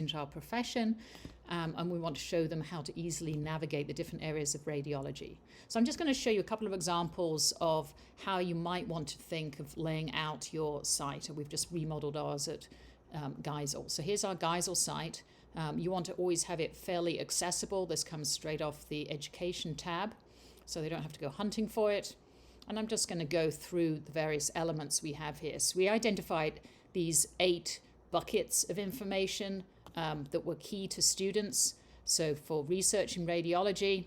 into our profession, and we want to show them how to easily navigate the different areas of radiology. So I'm just going to show you a couple of examples of how you might want to think of laying out your site. We've just remodeled ours at Geisel. So here's our Geisel site. You want to always have it fairly accessible. This comes straight off the education tab, so they don't have to go hunting for it. And I'm just going to go through the various elements we have here. So we identified these 8 buckets of information that were key to students. So for research in radiology,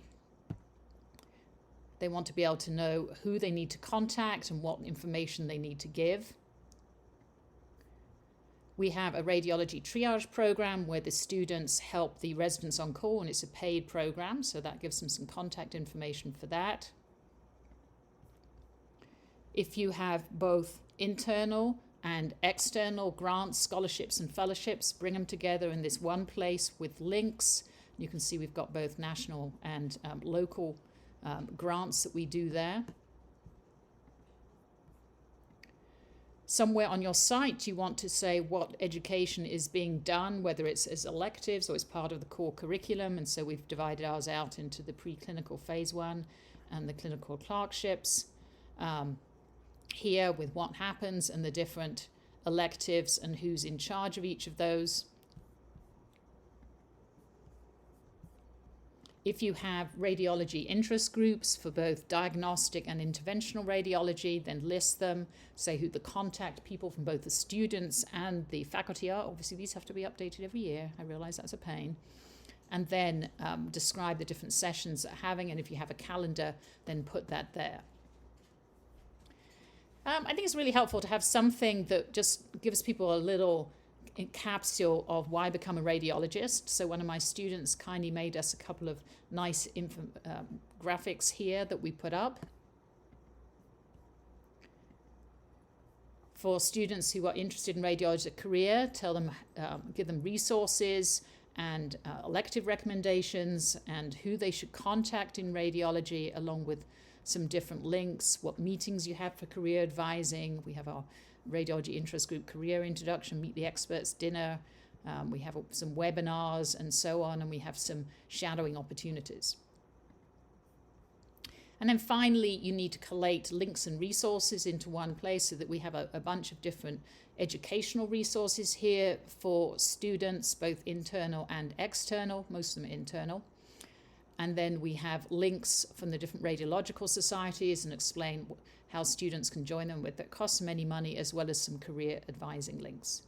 they want to be able to know who they need to contact and what information they need to give. We have a radiology triage program where the students help the residents on call, and it's a paid program, so that gives them some contact information for that. If you have both internal and external grants, scholarships, and fellowships, bring them together in this one place with links. You can see we've got both national and local grants that we do there. Somewhere on your site, you want to say what education is being done, whether it's as electives or as part of the core curriculum. And so we've divided ours out into the preclinical phase 1 and the clinical clerkships. Here with what happens and the different electives and who's in charge of each of those. If you have radiology interest groups for both diagnostic and interventional radiology, then list them, say who the contact people from both the students and the faculty are. Obviously, these have to be updated every year. I realize that's a pain. And then describe the different sessions they're having, and if you have a calendar, then put that there. I think it's really helpful to have something that just gives people a little capsule of why become a radiologist. So one of my students kindly made us a couple of nice graphics here that we put up. For students who are interested in radiology as a career, tell them, give them resources and elective recommendations and who they should contact in radiology, along with some different links, what meetings you have for career advising. We have our radiology interest group career introduction, meet the experts dinner. We have some webinars and so on, and we have some shadowing opportunities. And then finally, you need to collate links and resources into one place so that we have a bunch of different educational resources here for students, both internal and external, most of them internal. And then we have links from the different radiological societies and explain how students can join them, with that costs them any money, as well as some career advising links.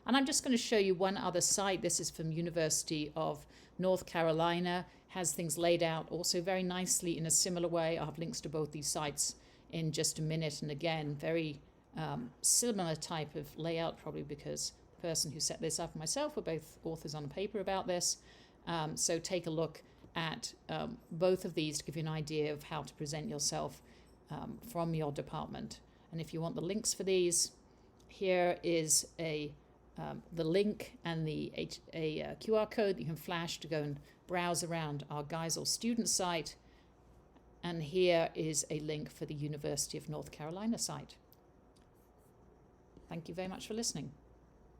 And I'm just going to show you one other site. This is from University of North Carolina, has things laid out also very nicely in a similar way. I'll have links to both these sites in just a minute. And again, very similar type of layout, probably because the person who set this up and myself were both authors on a paper about this. So take a look at both of these to give you an idea of how to present yourself from your department. And if you want the links for these, here is the link and a QR code that you can flash to go and browse around our Geisel student site. And here is a link for the University of North Carolina site. Thank you very much for listening.